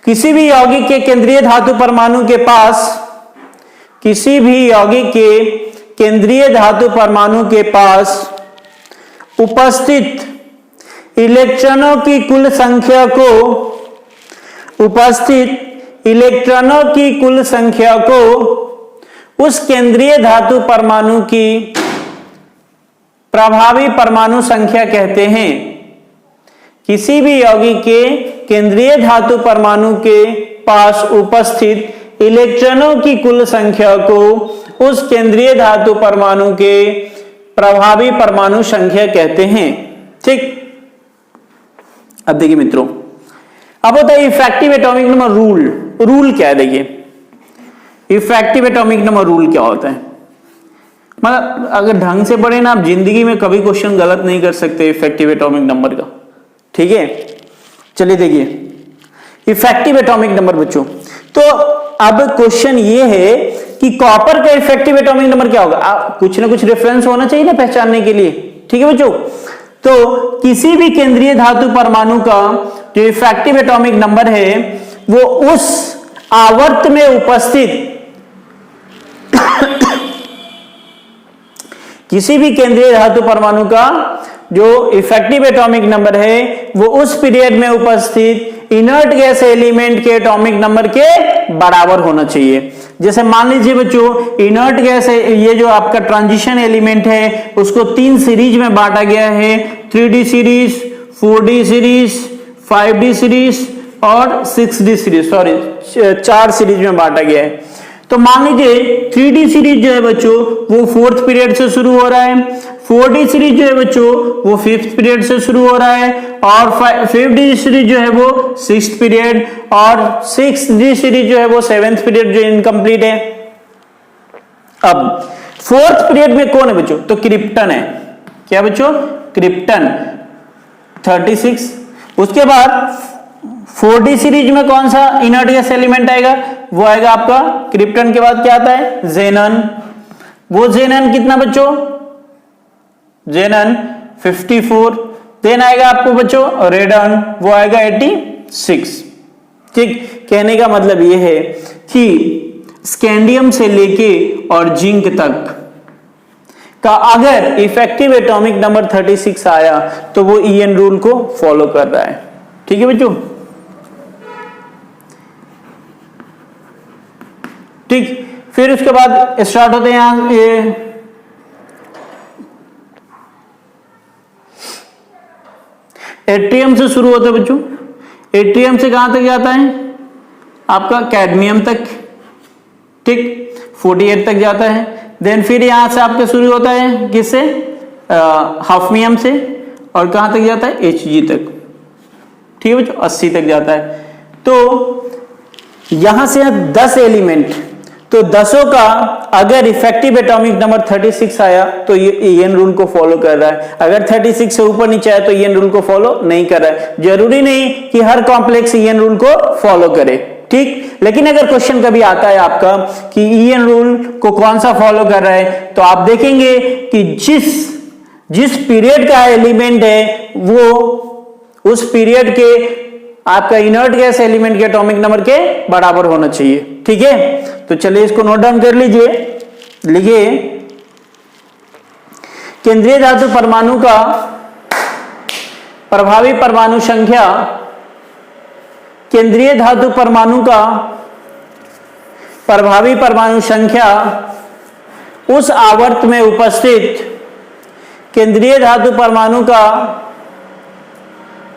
किसी भी यौगिक के केंद्रीय धातु परमाणु के पास, किसी भी यौगिक के केंद्रीय धातु परमाणु के पास उपस्थित इलेक्ट्रॉनों की कुल संख्या को, उपस्थित इलेक्ट्रॉनों की कुल संख्या को उस केंद्रीय धातु परमाणु की प्रभावी परमाणु संख्या कहते हैं। किसी भी यौगिक के केंद्रीय धातु परमाणु के पास उपस्थित इलेक्ट्रॉनों की कुल संख्या को उस केंद्रीय धातु परमाणु के प्रभावी परमाणु संख्या कहते हैं, ठीक। अब देखिए मित्रों, अब होता है effective atomic number rule. Rule क्या है देखिए, इफेक्टिव एटॉमिक नंबर रूल क्या होता है, मतलब अगर ढंग से पढ़े ना आप जिंदगी में कभी क्वेश्चन गलत नहीं कर सकते इफेक्टिव एटॉमिक नंबर का, ठीक है। चलिए देखिए इफेक्टिव एटॉमिक नंबर बच्चों, तो अब क्वेश्चन ये है कि कॉपर का इफेक्टिव एटॉमिक नंबर क्या होगा, कुछ ना कुछ रेफरेंस होना चाहिए ना पहचानने के लिए, ठीक है बच्चों। तो किसी भी केंद्रीय धातु परमाणु का जो इफेक्टिव एटॉमिक नंबर है वो उस आवर्त में उपस्थित किसी भी केंद्रीय धातु परमाणु का जो इफेक्टिव एटॉमिक नंबर है वो उस पीरियड में उपस्थित इनर्ट गैस एलिमेंट के एटॉमिक नंबर के बराबर होना चाहिए। जैसे मान लीजिए बच्चों इनर्ट गैस है, ये जो आपका ट्रांजिशन एलिमेंट है उसको 3 सीरीज में बांटा गया है, 3D series, 4D series, 5D series और 6D सीरीज, सॉरी 4 सीरीज में बांटा गया है। तो मान लीजिए 3D सीरीज जो है बच्चों वो 4th पीरियड से शुरू हो रहा है, 4D सीरीज जो है बच्चों वो 5th पीरियड से शुरू हो रहा है, और 5D सीरीज जो है वो 6th पीरियड, और 6D सीरीज जो है वो 7th पीरियड जो इनकम्प्लीट है। अब 4th पीरियड में कौन है बच्चों, तो क्रिप्टन है, क्या बच्चों, क्रिप्टन 36। उसके बाद 4D सीरीज में कौन सा इनर्ट गैस एलिमेंट आएगा, वो आएगा आपका क्रिप्टन के बाद क्या आता है, जेनन। वो जेनन कितना बच्चों, जेनन 54। देन आएगा आपको बच्चों रेडन, वो आएगा 86, ठीक। कहने का मतलब ये है कि स्कैंडियम से लेके और जिंक तक का अगर इफेक्टिव एटॉमिक नंबर 36 आया तो वो ईएन रूल को फॉलो कर रहा है, ठीक है बच्चों, ठीक। फिर उसके बाद स्टार्ट होते हैं यहां ये एट्रियम से शुरू होता है बच्चों, एट्रियम से कहां तक जाता है आपका कैडमियम तक, ठीक, 48 तक जाता है। देन फिर यहां से आपका शुरू होता है किससे, हाफनियम से, और कहां तक जाता है Hg तक, ठीक है बच्चों, 80 तक जाता है। तो यहां से 10 एलिमेंट, तो 10 का अगर इफेक्टिव एटॉमिक नंबर 36 आया तो ये ईएन रूल को फॉलो कर रहा है, अगर 36 से ऊपर नीचे आया तो ईएन रूल को फॉलो नहीं कर रहा है। जरूरी नहीं कि हर कॉम्प्लेक्स ईएन रूल को फॉलो करे, ठीक। लेकिन अगर क्वेश्चन कभी आता है आपका कि ईएन रूल को कौन सा फॉलो कर रहा है, तो आप देखेंगे कि जिस पीरियड का एलिमेंट है वो उस पीरियड के आपका इनर्ट गैस एलिमेंट के एटॉमिक नंबर के बराबर होना चाहिए। ठीक है, तो चलिए इसको नोट डाउन कर लीजिए। लिखिए केंद्रीय धातु परमाणु का प्रभावी परमाणु संख्या, केंद्रीय धातु परमाणु का प्रभावी परमाणु संख्या उस आवर्त में उपस्थित, केंद्रीय धातु परमाणु का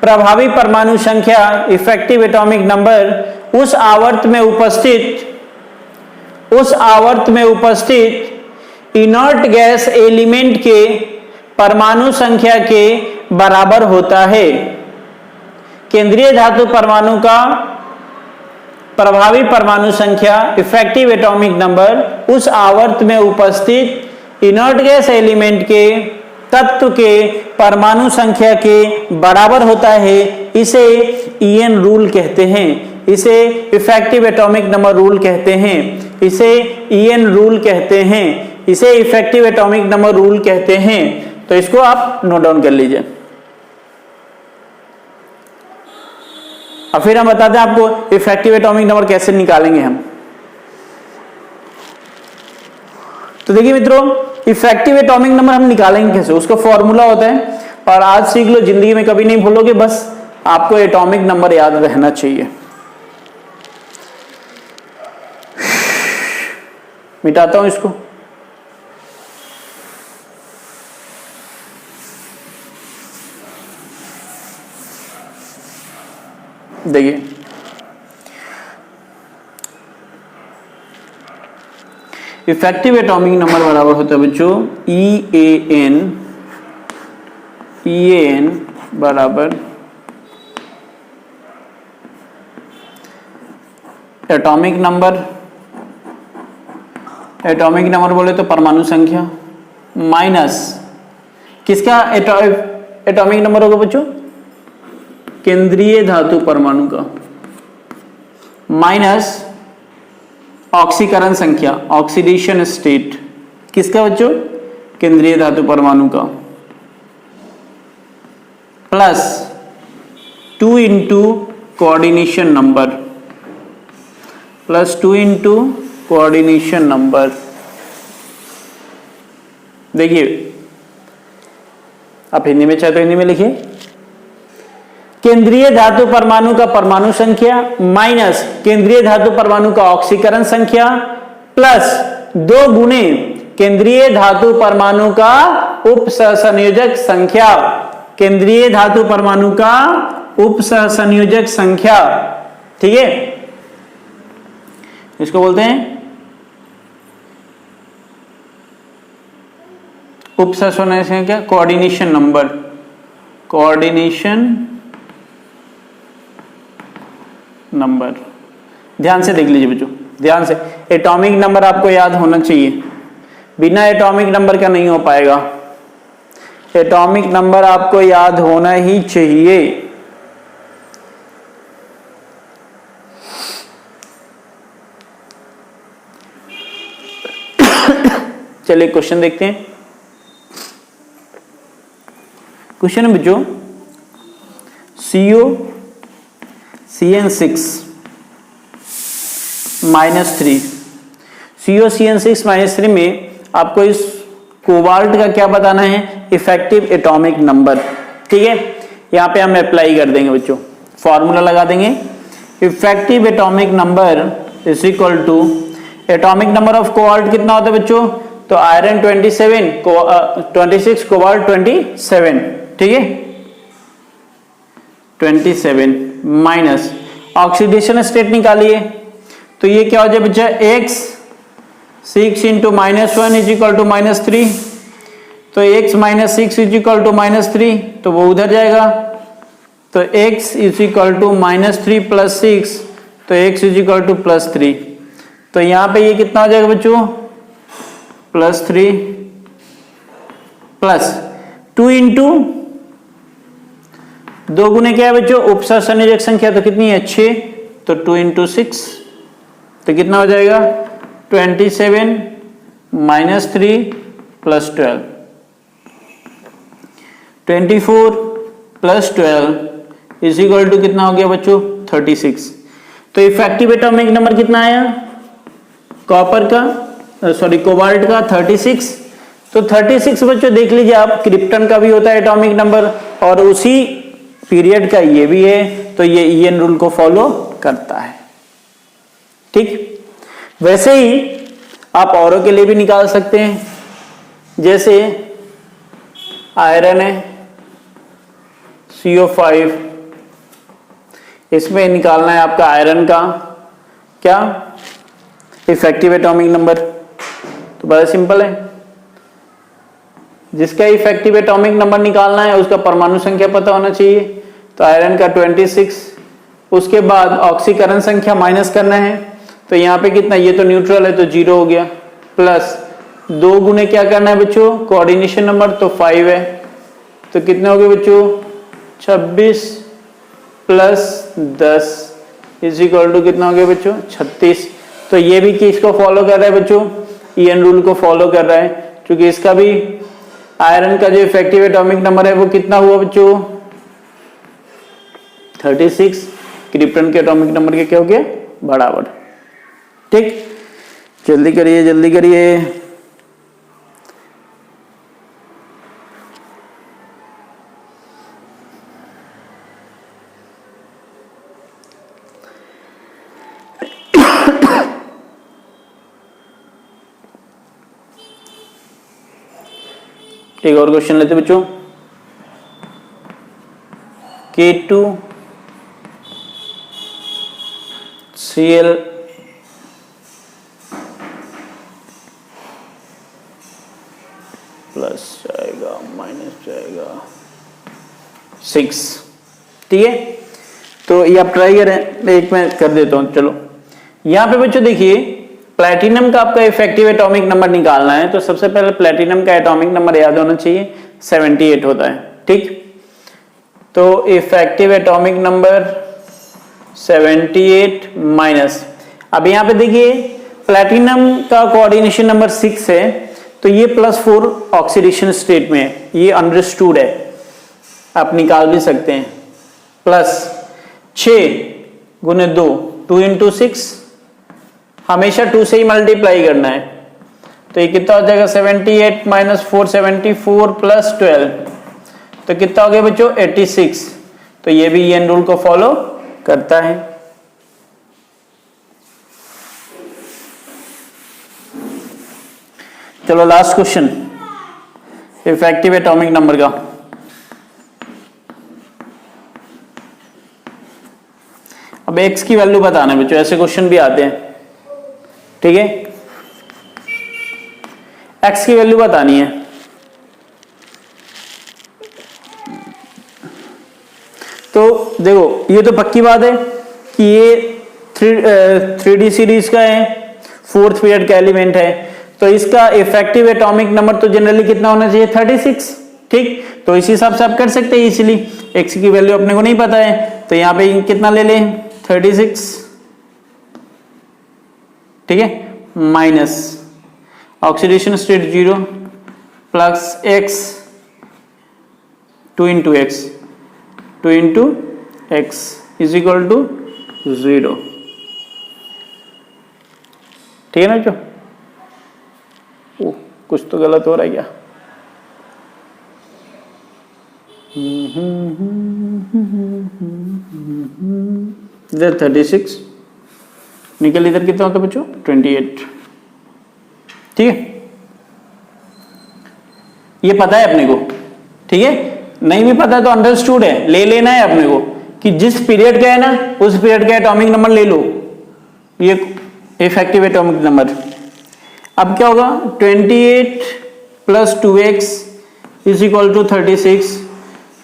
प्रभावी परमाणु संख्या इफेक्टिव एटॉमिक नंबर उस आवर्त में उपस्थित इनर्ट गैस एलिमेंट के परमाणु संख्या के बराबर होता है। केंद्रीय धातु परमाणु का प्रभावी परमाणु संख्या इफेक्टिव एटॉमिक नंबर उस आवर्त में उपस्थित इनर्ट गैस एलिमेंट के तत्व के परमाणु संख्या के बराबर होता है। इसे ईएन रूल कहते हैं, इसे इफेक्टिव एटॉमिक नंबर रूल कहते हैं, इसे ईएन रूल कहते हैं, इसे इफेक्टिव एटॉमिक नंबर रूल कहते हैं। तो इसको आप नोट डाउन कर लीजिए। अब फिर हम बताते हैं आपको इफेक्टिव एटॉमिक नंबर कैसे निकालेंगे हम। तो देखिए मित्रों, इफेक्टिव एटॉमिक नंबर हम निकालेंगे कैसे, उसका फॉर्मूला होता है, और आज सीख लो, जिंदगी में कभी नहीं भूलोगे, बस आपको एटॉमिक नंबर याद रहना चाहिए। मिटाता हूं इसको। देखिए इफेक्टिव एटॉमिक नंबर बराबर होता है बच्चों EAN बराबर एटॉमिक नंबर बोले तो परमाणु संख्या माइनस किसका एटॉमिक नंबर होगा बच्चों, केंद्रीय धातु परमाणु का, माइनस ऑक्सीकरण संख्या, ऑक्सीडेशन स्टेट किसका बच्चों, केंद्रीय धातु परमाणु का, plus 2 into coordination number, plus 2 into coordination number. देखिए आप हिंदी में चाहे तो हिंदी में लिखिए, केंद्रीय धातु परमाणु का परमाणु संख्या माइनस केंद्रीय धातु परमाणु का ऑक्सीकरण संख्या प्लस 2 गुणे केंद्रीय धातु परमाणु का उपसहसंयोजक संख्या, केंद्रीय धातु परमाणु का उपसहसंयोजक संख्या। ठीक है, इसको बोलते हैं उपसहसंयोजक संख्या, कोऑर्डिनेशन नंबर, कोऑर्डिनेशन नंबर। ध्यान से देख लीजिए बच्चों, ध्यान से, एटॉमिक नंबर आपको याद होना चाहिए, बिना एटॉमिक नंबर का नहीं हो पाएगा। एटॉमिक नंबर आपको याद होना ही चाहिए। चलिए क्वेश्चन देखते हैं। क्वेश्चन है बच्चों COCN6 -3, COCN6 में आपको इस कोबाल्ट का क्या बताना है, इफेक्टिव एटॉमिक नंबर। ठीक है, यहां पे हम अप्लाई कर देंगे बच्चों, फॉर्मूला लगा देंगे, effective atomic number is equal to atomic number of cobalt कितना होता है बच्चों, तो आयरन 26 कोबाल्ट 27। ठीक है, 27 माइनस ऑक्सीडेशन स्टेट निकालिए, तो ये क्या हो जाए बच्चा, x 6 into -1 is equal to -3, तो x minus 6 is equal to -3, तो वो उधर जाएगा, तो x is equal to -3 plus 6, तो x इज इक्वल टू +3, तो यहां पे ये कितना हो जाएगा बच्चों, +3 प्लस 2 इंटू 2 गुने क्या है बच्चों, उपसहसंयोजक संख्या तो कितनी है 6, तो 2 इंटू 6, तो कितना हो जाएगा 27 -3 plus 12, 24 plus 12 is equal to कितना हो गया बच्चों 36। तो इफेक्टिव एटॉमिक नंबर कितना आया कॉपर का सॉरी कोबाल्ट का 36। तो 36 बच्चों देख लीजिए आप, क्रिप्टन का भी होता है एटॉमिक नंबर और उसी पीरियड का ये भी है, तो ये ईएन रूल को फॉलो करता है। ठीक, वैसे ही आप औरों के लिए भी निकाल सकते हैं, जैसे आयरन है CO5, इसमें निकालना है आपका आयरन का क्या इफेक्टिव एटॉमिक नंबर। तो बड़ा सिंपल है, जिसका इफेक्टिव एटॉमिक नंबर निकालना है उसका परमाणु संख्या पता होना चाहिए। तो आयरन का 26, उसके बाद ऑक्सीकरण संख्या माइनस करना है, तो यहाँ पे कितना, ये तो न्यूट्रल है तो 0 हो गया, प्लस 2 गुने क्या करना है बच्चों कोऑर्डिनेशन नंबर, तो 5 है, तो कितने हो गए बच्चों 26 प्लस 10 इज इक्वल टू कितना हो गया बच्चों 36। तो ये भी किसको फॉलो कर रहा है बच्चों, ईएन रूल को फॉलो कर रहा है, क्योंकि इसका भी आयरन का जो इफेक्टिव एटॉमिक नंबर है वो कितना हुआ बच्चों 36, क्रिप्टन के एटॉमिक नंबर के क्या हो गया बराबर। ठीक, जल्दी करिए जल्दी करिए। एक और क्वेश्चन लेते बच्चों, K2Cl प्लस जाएगा माइनस जाएगा 6। ठीक है, तो ये आप ट्राई करें, एक मैं कर देता हूं। चलो यहां पे बच्चों देखिए, प्लैटिनम का आपका इफेक्टिव एटॉमिक नंबर निकालना है, तो सबसे पहले प्लैटिनम का एटॉमिक नंबर याद होना चाहिए 78 होता है। ठीक, तो इफेक्टिव एटॉमिक नंबर 78 माइनस, अब यहां पे देखिए प्लैटिनम का कोऑर्डिनेशन नंबर 6 है, तो ये +4 ऑक्सीडेशन स्टेट में है, ये अंडरस्टूड है, आप निकाल भी सकते हैं। प्लस 6 गुने 2, 2 × 6, हमेशा 2 से ही मल्टीप्लाई करना है, तो ये कितना हो जाएगा 78 माइनस 4 74 प्लस 12, तो कितना हो गया बच्चों 86। तो ये भी ईएन रूल को फॉलो करता है। चलो last question effective atomic number का। अब x की वैल्यू बताना है बच्चों, ऐसे क्वेश्चन भी आते हैं। ठीक है, x की वैल्यू बतानी है। तो देखो ये तो पक्की बात है कि ये 3D सीरीज का है, 4th पीरियड का एलिमेंट है, तो इसका इफेक्टिव एटॉमिक नंबर तो जनरली कितना होना चाहिए 36। ठीक, तो इस हिसाब से आप कर सकते हैं इसीलिए, x की वैल्यू अपने को नहीं पता है, तो यहां पे कितना ले लें 36। ठीक है, minus oxidation state 0 plus x 2 × x 2 × x is equal to 0। ठीक है ना बच्चों, कुछ तो गलत हो रहा है क्या? इधर 36 निकल, इधर कितना होता है बच्चों 28। ठीक है, ये पता है अपने को। ठीक है, नहीं भी पता तो अंडरस्टूड है, ले लेना है अपने को कि जिस पीरियड का है ना उस पीरियड का एटॉमिक नंबर ले लो, ये इफेक्टिव एटॉमिक नंबर। अब क्या होगा 28 plus 2x is equal to 36,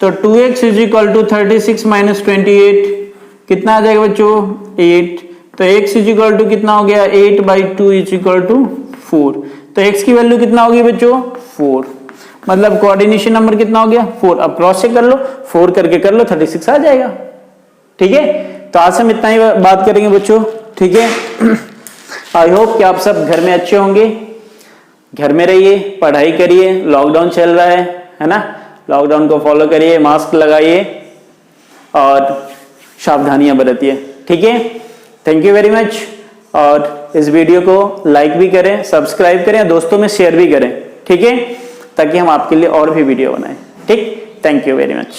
तो 2x is equal to 36 minus 28 कितना आ जाएगा बच्चों 8, तो x इज इक्वल टू कितना हो गया 8/2 इज इक्वल टू 4। तो x की वैल्यू कितना होगी बच्चों 4, मतलब कोऑर्डिनेशन नंबर कितना हो गया 4। अब क्रॉस चेक कर लो, 4 करके कर लो 36 आ जाएगा। ठीक है, तो आज हम इतना ही बात करेंगे बच्चों। ठीक है, आई होप कि आप सब घर में अच्छे होंगे, घर में रहिए, पढ़ाई करिए, लॉकडाउन चल रहा है ना, लॉकडाउन को फॉलो करिए, मास्क लगाइए, और सावधानियां बरतिए, ठीक है। Thank you very much. और इस वीडियो को लाइक भी करें, सब्सक्राइब करें, दोस्तों में शेयर भी करें, ठीक है, ताकि हम आपके लिए और भी वीडियो बनाएं, ठीक। Thank you very much.